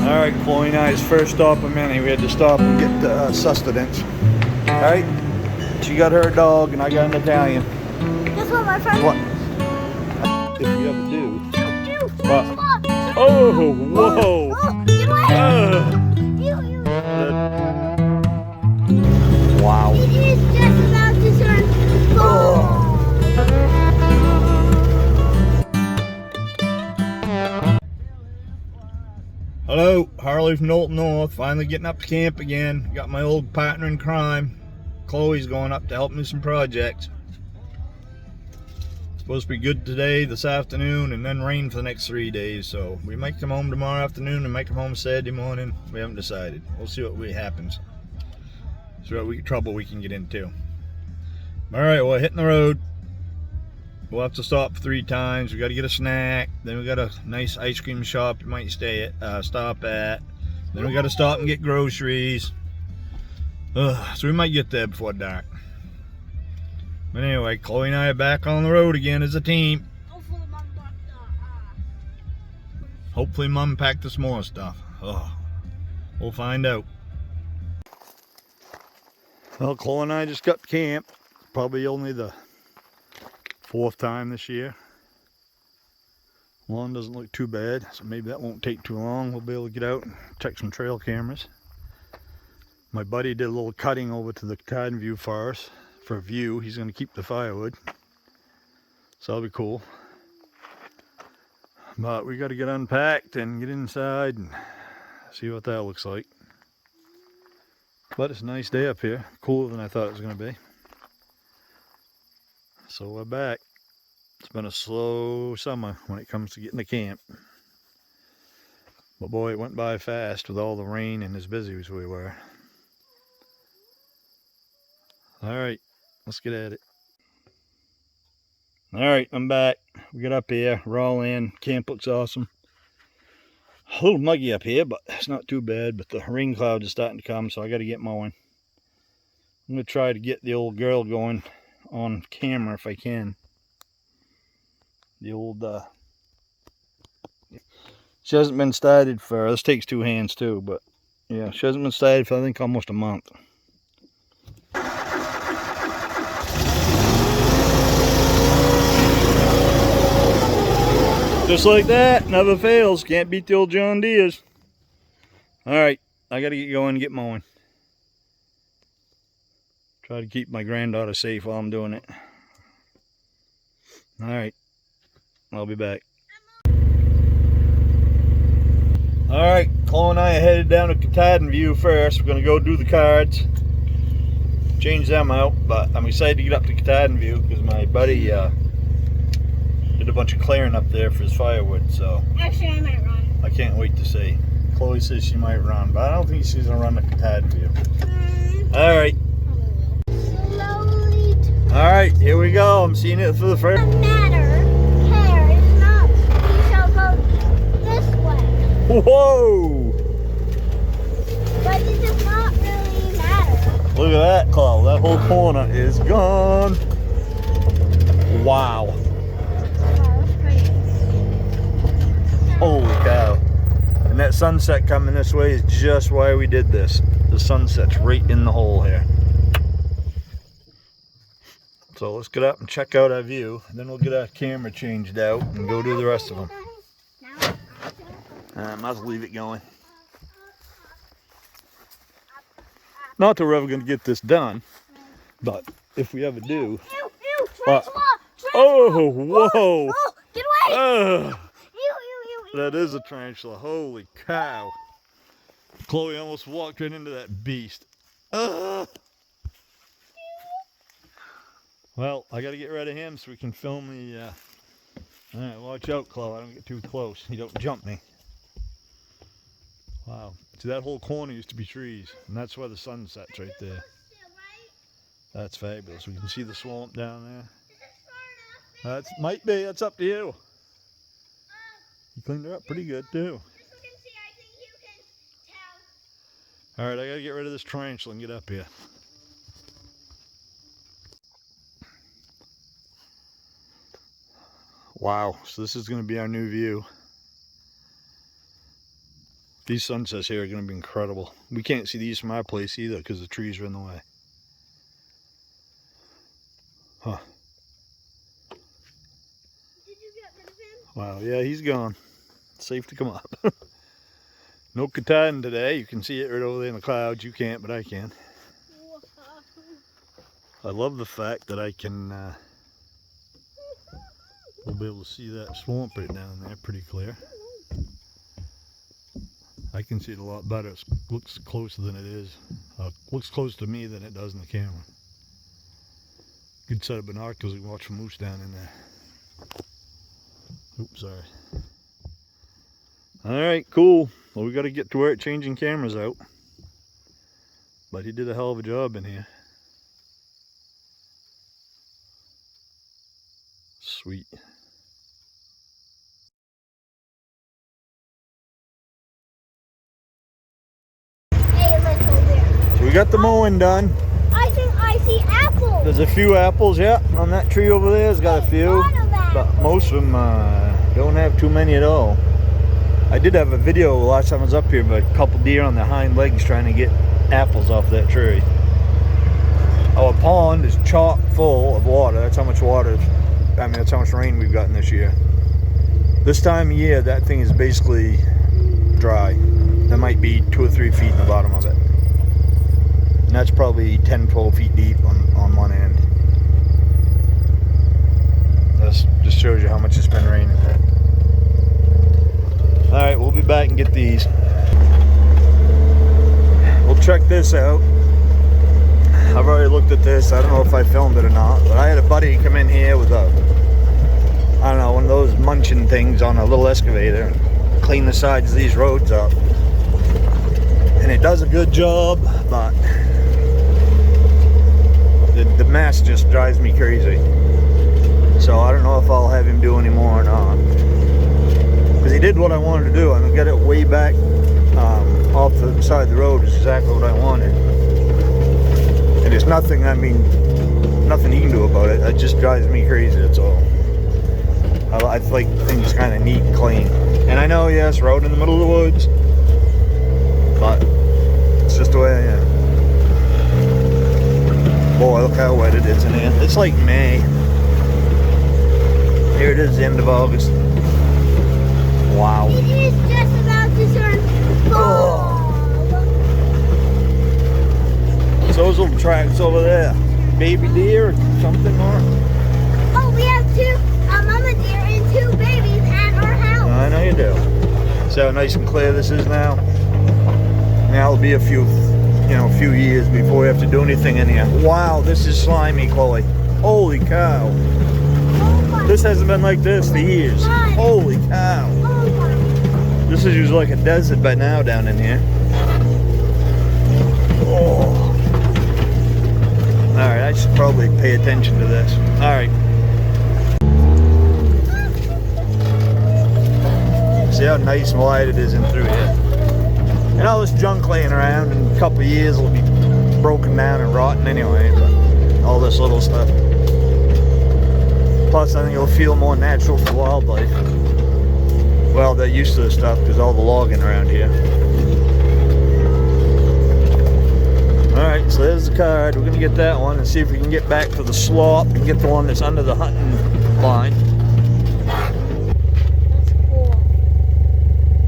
Alright, Chloe and I's first stop of many. We had to stop and get sustenance. Alright? She got her dog and I got an Italian. Guess what, my friend? What? If you ever do. What? Oh, whoa! Oh, get away! Wow. It is just about to turn full. Hello, Harley from Knowlton North. Finally getting up to camp again. Got my old partner in crime. Chloe's going up to help me with some projects. Supposed to be good today, this afternoon, and then rain for the next 3 days. So we might come home tomorrow afternoon and might come home Saturday morning. We haven't decided. We'll see what happens. See what trouble we can get into. All right, well, hitting the road. We'll have to stop 3 times. We got to get a snack. Then we got a nice ice cream shop you might stop at. Then we got to stop and get groceries. So we might get there before dark. But anyway, Chloe and I are back on the road again as a team. Hopefully Mom packed us more stuff. We'll find out. Well, Chloe and I just got to camp. Probably only the 4th time this year. Lawn doesn't look too bad, so maybe that won't take too long. We'll be able to get out and check some trail cameras. My buddy did a little cutting over to the Katahdin View Forest for a view. He's going to keep the firewood, so that'll be cool. But we got to get unpacked and get inside and see what that looks like. But it's a nice day up here, cooler than I thought it was going to be. So we're back. It's been a slow summer when it comes to getting to camp. But boy, it went by fast with all the rain and as busy as we were. Alright, let's get at it. Alright, I'm back. We got up here, we're all in. Camp looks awesome. A little muggy up here, but it's not too bad. But the rain clouds are starting to come, so I got to get mowing. I'm going to try to get the old girl going on camera if I can. The old, she hasn't been started for, this takes 2 hands too, but yeah, she hasn't been started for I think almost a month. Just like that, never fails. Can't beat the old John Deere's. Alright, I gotta get going and get mowing. Try to keep my granddaughter safe while I'm doing it. Alright, I'll be back. Alright, Chloe and I are headed down to Katahdin View first. We're gonna go do the cards. Change them out, but I'm excited to get up to Katahdin View because my buddy did a bunch of clearing up there for his firewood, so Actually, I might run. I can't wait to see. Chloe says she might run, but I don't think she's gonna run to Katahdin View. Alright. Slowly. Alright, here we go. I'm seeing it for the first. Doesn't matter. Care. It's not. We shall go this way. Whoa! But it does not really matter. Look at that, Chloe. That whole corner is gone. Wow. Holy cow. And that sunset coming this way is just why we did this. The sunset's right in the hole here. So let's get up and check out our view. And then we'll get our camera changed out and go do the rest of them. I might as well leave it going. Not that we're ever going to get this done, but if we ever do. Oh, whoa. Oh, get away. That is a tarantula. Holy cow. Chloe almost walked right into that beast. Well, I got to get rid of him so we can film the... Alright, watch out, Chloe. I don't get too close. You don't jump me. Wow. See, that whole corner used to be trees, and that's where the sun sets right there. That's fabulous. We can see the swamp down there. That might be. That's up to you. You cleaned her up pretty good, too. Alright, I gotta get rid of this tarantula and get up here. Wow, so this is gonna be our new view. These sunsets here are going to be incredible. We can't see these from our place either because the trees are in the way. Huh. Did you get rid of him? Wow, yeah, he's gone. It's safe to come up. No katahdin today. You can see it right over there in the clouds. You can't, but I can. I love the fact that I can we'll be able to see that swamp right down there pretty clear. I can see it a lot better. It looks closer than it is. Looks closer to me than it does in the camera. Good set of binoculars. We can watch for moose down in there. Oops, sorry. Alright, cool. Well, we got to get to work changing cameras out. But he did a hell of a job in here. Sweet. Hey, let's go there. So we got the mowing done. I see apples. There's a few apples, yeah, on that tree over there. It's got a few, but most of them don't have too many at all. I did have a video last time I was up here of a couple deer on their hind legs trying to get apples off that tree. Our pond is chock full of water. That's how much water, that's how much rain we've gotten this year. This time of year, that thing is basically dry. There might be 2 or 3 feet in the bottom of it. And that's probably 10, 12 feet deep on one end. That just shows you how much it's been raining. Alright, we'll be back and get these. We'll check this out. I've already looked at this. I don't know if I filmed it or not, but I had a buddy come in here with a, I don't know, one of those munching things on a little excavator and clean the sides of these roads up. And it does a good job, but the mess just drives me crazy. So I don't know if I'll have him do any more or not. Because he did what I wanted to do. I mean, get it way back off the side of the road is exactly what I wanted. And there's nothing, nothing he can do about it. It just drives me crazy, that's all. I like things kind of neat and clean. And I know, yes, road in the middle of the woods, but it's just the way I am. Boy, look how wet it is in here. It's like May. Here it is, the end of August. Wow. It is just about to turn fall. So those little tracks over there, baby deer or something, or? Oh, we have 2 mama deer and 2 babies at our house. I know you do. See how nice and clear this is now? Now it'll be a few years before we have to do anything in here. Wow, this is slimy, Chloe. Holy cow. Oh, This hasn't been like this for years. God. Holy cow. Oh, This is usually like a desert by now down in here. Oh. Alright, I should probably pay attention to this. Alright. See how nice and wide it is in through here. And all this junk laying around in a couple of years will be broken down and rotten anyway. But all this little stuff. Plus, I think it'll feel more natural for wildlife. Well, they're used to this stuff because all the logging around here. Alright, so there's the card. We're going to get that one and see if we can get back to the slop and get the one that's under the hunting line. that's cool.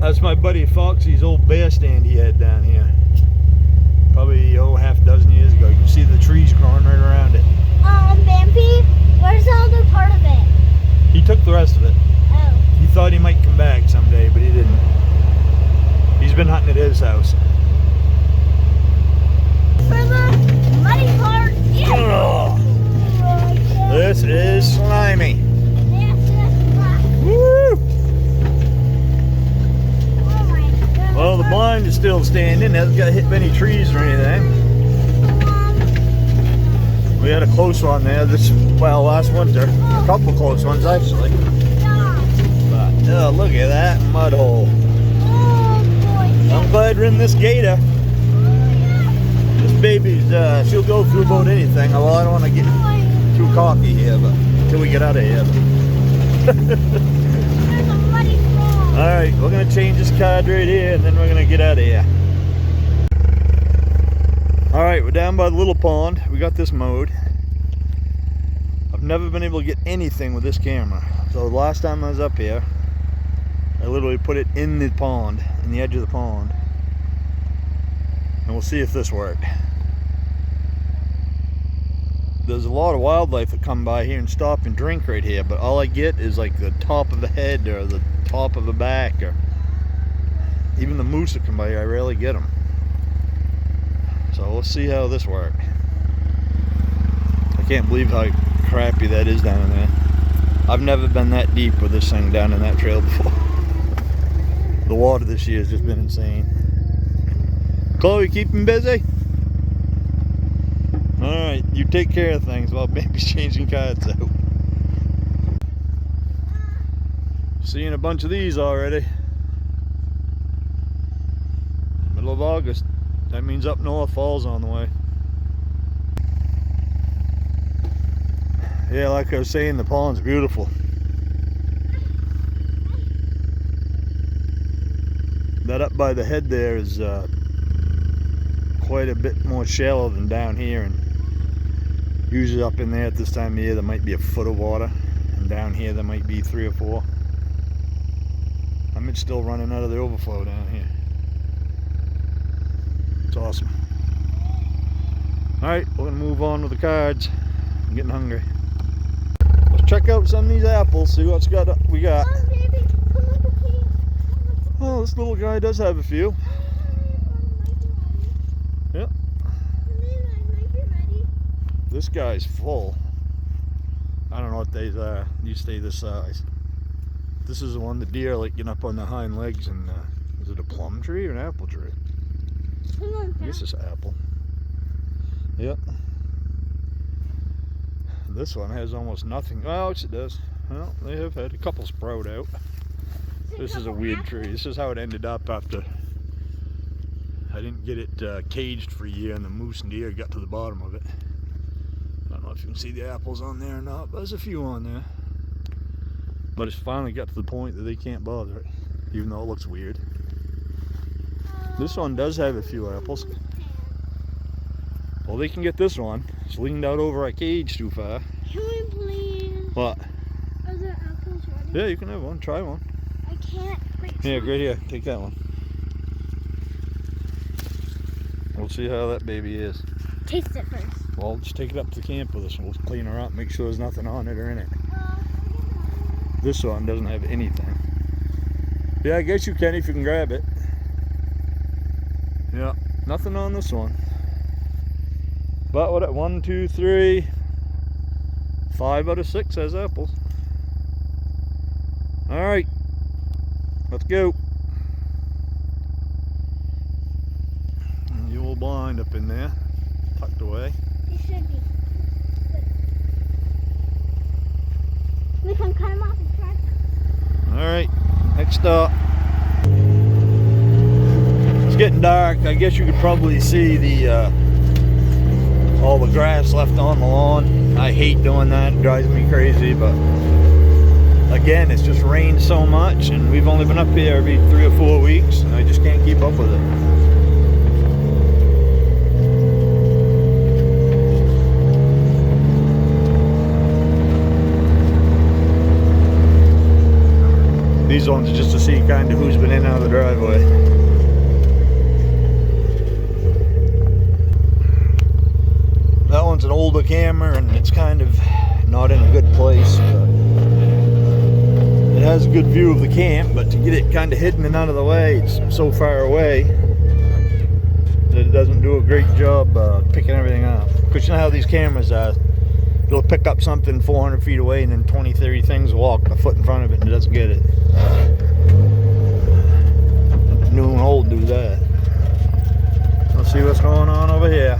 That's my buddy Foxy's old bear stand he had down here. Probably, half a dozen years ago. You can see the trees growing right around it. Vampy, where's the other part of it? He took the rest of it. Oh. He thought he might come back someday, but he didn't. He's been hunting at his house. For the muddy part, yeah. This is slimy. Yes, that's black. Woo! Oh my God. Well, the blind is still standing. Hasn't got hit many trees or anything. We had a close one there. Last winter. A couple close ones actually. But look at that mud hole. Oh boy. I'm glad we're in this gator. This baby's, she'll go through about anything. Well, I don't want to get too cocky here, but until we get out of here. There's a muddy swamp. Alright, we're gonna change this card right here and then we're gonna get out of here. Alright, we're down by the little pond. We got this mowed. I've never been able to get anything with this camera. So the last time I was up here, I literally put it in the pond, in the edge of the pond. And we'll see if this worked. There's a lot of wildlife that come by here and stop and drink right here, but all I get is like the top of the head or the top of the back, or even the moose that come by here, I rarely get them. So let's see how this works. I can't believe how crappy that is down in there. I've never been that deep with this thing down in that trail before. The water this year has just been insane. Chloe, keeping busy? Alright, you take care of things while baby's changing cards out. Seeing a bunch of these already. Middle of August. That means up north fall's on the way. Yeah, like I was saying, the pond's beautiful. That up by the head there is quite a bit more shallow than down here, and usually up in there at this time of year there might be a foot of water, and down here there might be 3 or 4. I'm still running out of the overflow down here. It's awesome. Alright, we're gonna move on with the cards. I'm getting hungry. Let's check out some of these apples, see what's we got. Oh, baby, come on, please. Oh, this little guy does have a few. Yep. This guy's full. I don't know what these are. You stay this size. This is the one the deer like getting up on the hind legs, and is it a plum tree or an apple tree? Come on, I guess it's an apple. Yep. This one has almost nothing. Oh, it does. Well, they have had a couple sprout out. This is a weird tree. This is how it ended up after I didn't get it caged for a year, and the moose and deer got to the bottom of it. I don't know if you can see the apples on there or not, but there's a few on there. But it's finally got to the point that they can't bother it, even though it looks weird. This one does have a few apples. Well, they can get this one. It's leaned out over our cage too far. Can we please? What? Are there apples ready? Yeah, you can have one. Try one. I can't. Wait, Yeah, right here. Take that one. We'll see how that baby is. taste it first. Well, just take it up to camp with us and we'll clean her up, make sure there's nothing on it or in it. This one doesn't have anything. Yeah, I guess you can if you can grab it. Yeah, nothing on this one. But what, 1, 2, 3, 5 out of 6 has apples. Alright, let's go. And you will blind up in there, tucked away. It should be. We can cut them off and try them. Alright, next stop. It's getting dark. I guess you could probably see the all the grass left on the lawn. I hate doing that, it drives me crazy, but again, it's just rained so much and we've only been up here every 3 or 4 weeks and I just can't keep up with it. These ones are just to see kind of who's been in and out of the driveway. That one's an older camera and it's kind of not in a good place. But it has a good view of the camp, but to get it kind of hidden and out of the way, it's so far away that it doesn't do a great job picking everything up. Because you know how these cameras are, it'll pick up something 400 feet away and then 20, 30 things walk a foot in front of it and it doesn't get it. New and old do that. Let's see what's going on over here.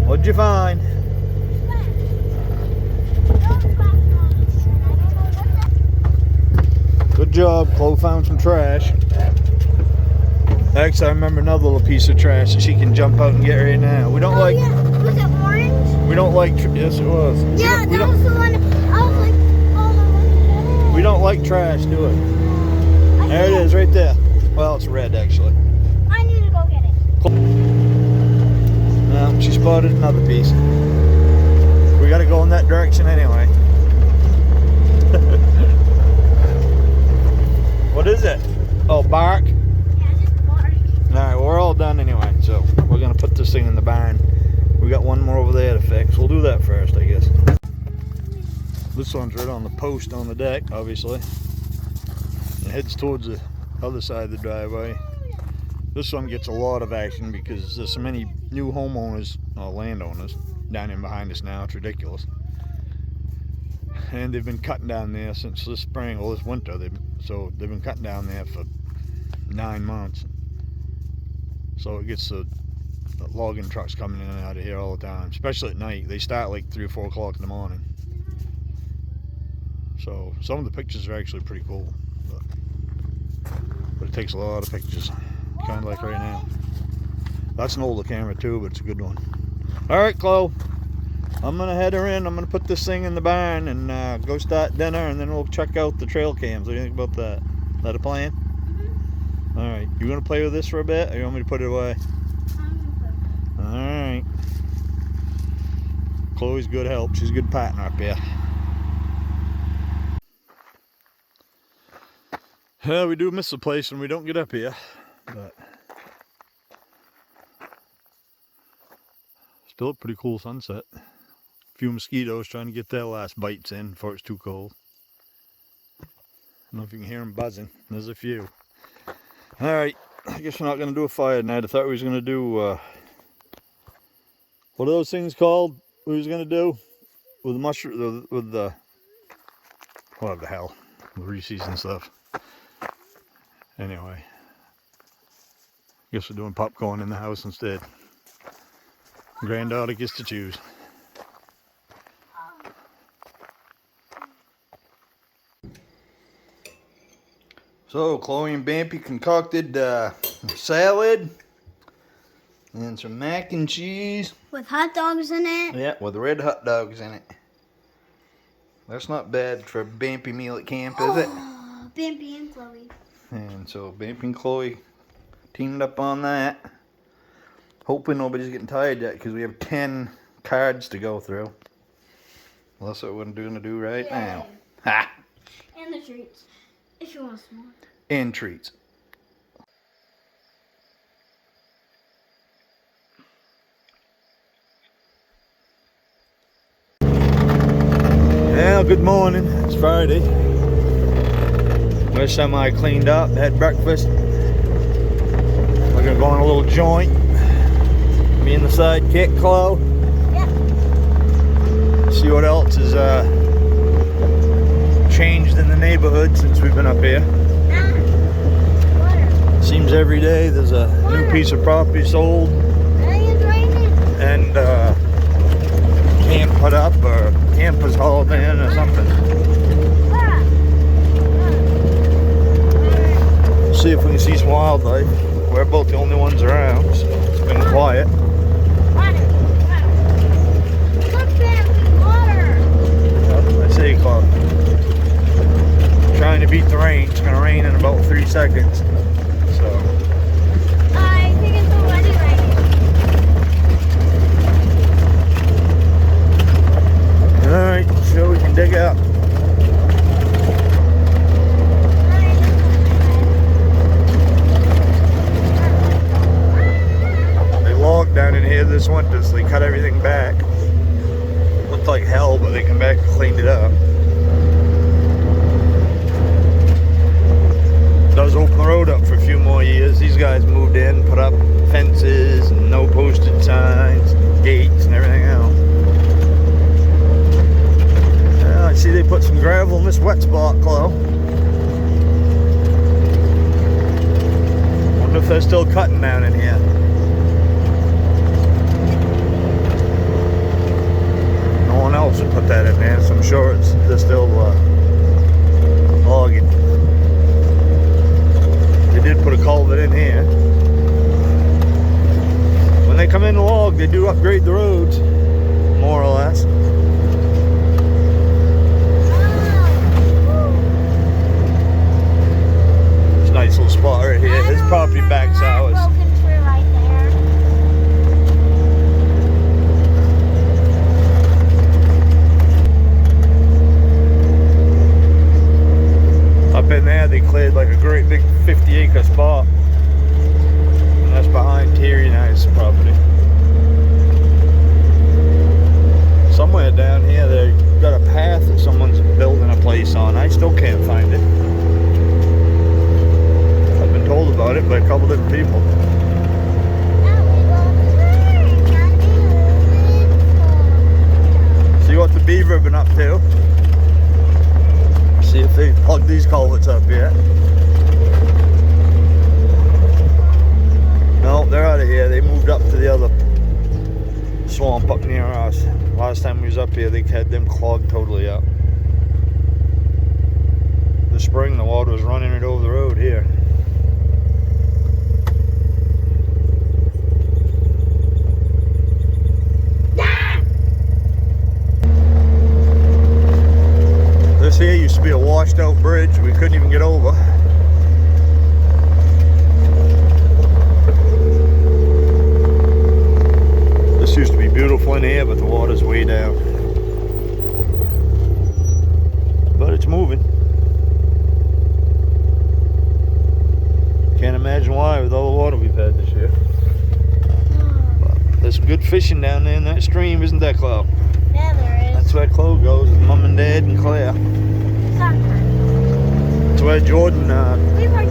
What'd you find? Good job, Chloe found some trash. Actually, I remember another little piece of trash that she can jump out and get right now. We don't like. Yeah. Was it orange? We don't like. Yes, it was. Yeah, that was the one. I was like, oh, I want to get it. We don't like trash, do it? it's red actually. I need to go get it. Now she spotted another piece. We gotta go in that direction anyway. What is it? Oh, bark? Yeah, just bark. Alright, well, we're all done anyway, so we're gonna put this thing in the barn. We got one more over there to fix. We'll do that first, I guess. This one's right on the post on the deck, obviously. It heads towards the other side of the driveway. This one gets a lot of action because there's so many new homeowners, or landowners, down in behind us now. It's ridiculous. And they've been cutting down there since this spring, or this winter. So they've been cutting down there for 9 months. So it gets the logging trucks coming in and out of here all the time, especially at night. They start like 3 or 4 o'clock in the morning. So some of the pictures are actually pretty cool, but it takes a lot of pictures, kind of like right now. That's an older camera too, but it's a good one. All right, Chloe, I'm gonna head her in. I'm gonna put this thing in the barn and go start dinner, and then we'll check out the trail cams. What do you think about that? Is that a plan? Mm-hmm. All right, you gonna play with this for a bit, or you want me to put it away? All right. Chloe's good help. She's a good partner up here. Yeah, we do miss the place when we don't get up here, but still a pretty cool sunset. A few mosquitoes trying to get their last bites in before it's too cold. I don't know if you can hear them buzzing. There's a few. All right, I guess we're not going to do a fire tonight. I thought we was going to do, what are those things called we was going to do? With the mushroom, with the, whatever the hell, the Reese's and stuff. Anyway, guess we're doing popcorn in the house instead. Granddaughter gets to choose. So Chloe and Bampy concocted salad and some mac and cheese. With hot dogs in it. Yeah, with red hot dogs in it. That's not bad for a Bampy meal at camp, is it? Bampy and Chloe. And so Bampy and Chloe teamed up on that. Hoping nobody's getting tired yet because we have 10 cards to go through. Well, that's what we're going to do right now. Ha! And the treats, if you want some more. And treats. Well, good morning. It's Friday. We're semi cleaned up, had breakfast. We're gonna go on a little joint. Me and the sidekick, Chloe. Yep. See what else has changed in the neighborhood since we've been up here. Water. Seems every day there's a new piece of property sold It's raining. and camp put up or campers hauled in or something. See if we can see some wildlife. We're both the only ones around, so it's been quiet. I say, Club. Trying to beat the rain. It's gonna rain in about 3 seconds. So. I think it's already raining. Alright, so we can dig out. Logged down in here this winter, so they cut everything back. Looked like hell, but they come back and cleaned it up. Does open the road up for a few more years. These guys moved in, put up fences and no posted signs, gates and everything else. I see they put some gravel in this wet spot, Chloe. Wonder if they're still cutting down in here. No one else would put that in there, so I'm sure they're still logging. They did put a culvert in here. When they come in to log, they do upgrade the roads, more or less. It's a nice little spot right area here. His property backs ours. Broken through right there. Up in there, they cleared like a great big 50-acre spot. And that's behind Terry and I's property. Somewhere down here, they got a path that someone's building a place on. I still can't find it. I've been told about it by a couple different people. See what the beaver have been up to. See if they plug these culverts up yet. No, they're out of here. They moved up to the other swamp up near us. Last time we was up here, they had them clogged totally up. This spring, the water was running it over the road here. This here used to be a washed out bridge. We couldn't even get over. This used to be beautiful in here, but the water's way down. But it's moving. Can't imagine why with all the water we've had this year. But there's some good fishing down there in that stream, isn't there, Chloe? Yeah, there is. That's where Chloe goes with Mum and Dad and Claire. Sometimes. That's where Jordan,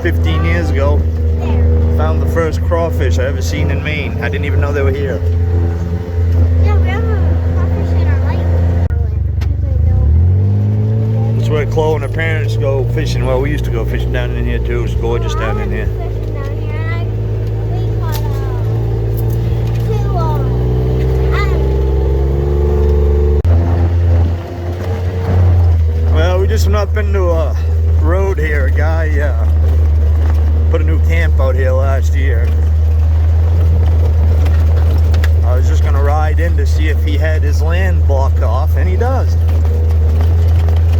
15 years ago, There. found the first crawfish I ever seen in Maine. I didn't even know they were here. Yeah, we have a crawfish in our lake. That's where Chloe and her parents go fishing. Well, we used to go fishing down in here too. It's gorgeous down in here. Fishing down here, and we caught Well, we just went up into a road here. A guy put a new camp out here last year. I was just gonna ride in to see if he had his land blocked off, and he does.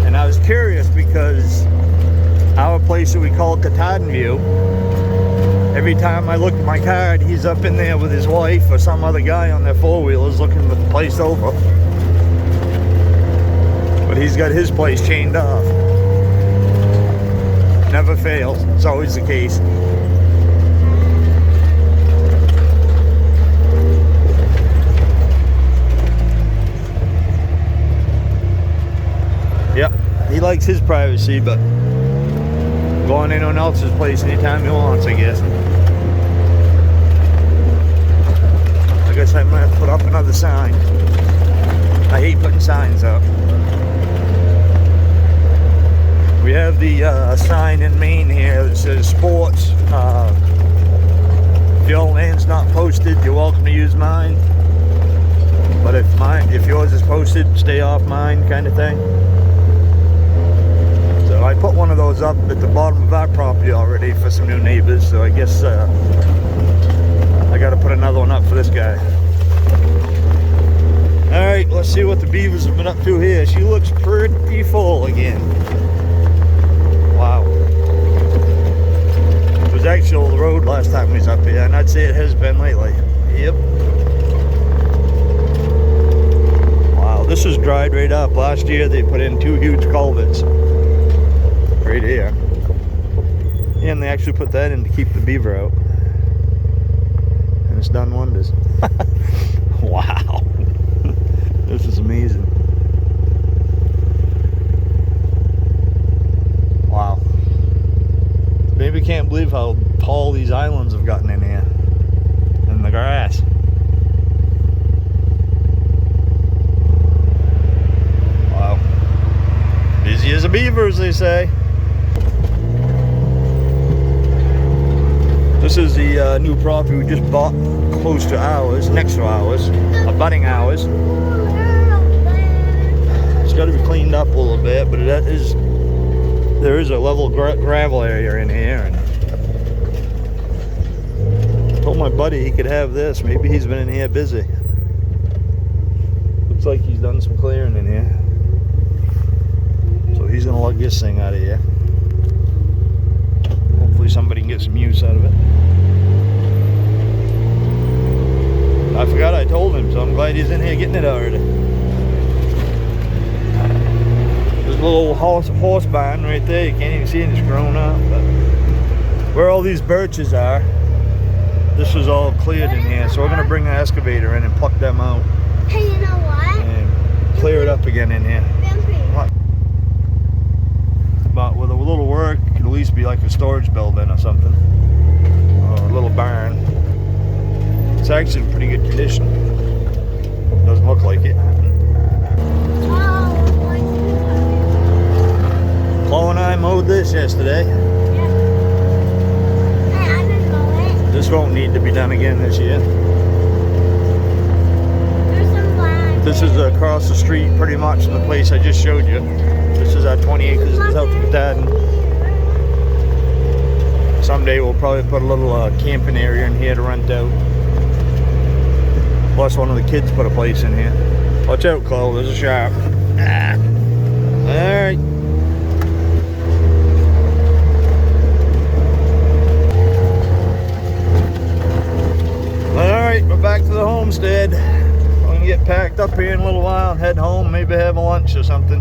And I was curious because our place that we call Katahdin View, every time I look at my card, he's up in there with his wife or some other guy on their four-wheelers looking the place over. But he's got his place chained off. Never fails. It's always the case. Yep, he likes his privacy, but going in anyone else's place anytime he wants, I guess. I guess I might have to put up another sign. I hate putting signs up. We have the sign in Maine here that says sports. If your land's not posted, you're welcome to use mine. But if yours is posted, stay off mine, kind of thing. So I put one of those up at the bottom of our property already for some new neighbors. So I guess I got to put another one up for this guy. All right, let's see what the beavers have been up to here. She looks pretty full again. Wow. It was actually the road last time we was up here, and I'd say it has been lately. Yep. Wow, this was dried right up. Last year they put in 2 huge culverts. Right here. And they actually put that in to keep the beaver out. And it's done wonders. Wow. This is amazing. Wow. Maybe can't believe how tall these islands have gotten in here. And the grass. Wow. Busy as a beaver, as they say. This is the new property we just bought close to ours, next to ours, abutting ours. It's got to be cleaned up a little bit, but there is a level gravel area in here. And I told my buddy he could have this. Maybe he's been in here busy. Looks like he's done some clearing in here. So he's gonna lug this thing out of here. Hopefully somebody can get some use out of it. I forgot I told him, so I'm glad he's in here getting it already. There's a little horse barn right there. You can't even see it, it's grown up. But where all these birches are, this was all cleared in here. So we're going to bring the excavator in and pluck them out. Hey, you know what? And clear it up again in here. What? But with a little work, it could at least be like a storage building or something. Or a little barn. It's actually in pretty good condition. Doesn't look like it. Chloe and I mowed this yesterday. Hey, I didn't know it. This won't need to be done again this year. There's some land. This is across the street pretty much from the place I just showed you. This is our 20 acres of South Katahdin. Someday we'll probably put a little camping area in here to rent out. Plus one of the kids put a place in here. Watch out, Chloe, there's a shark. Ah. Alright. Alright, we're back to the homestead. We're gonna get packed up here in a little while and head home, maybe have a lunch or something.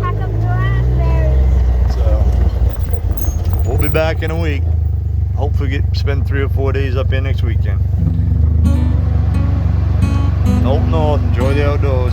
Pack up the raspberries. So we'll be back in a week. Hopefully spend 3 or 4 days up here next weekend. Nope, north, enjoy the outdoors.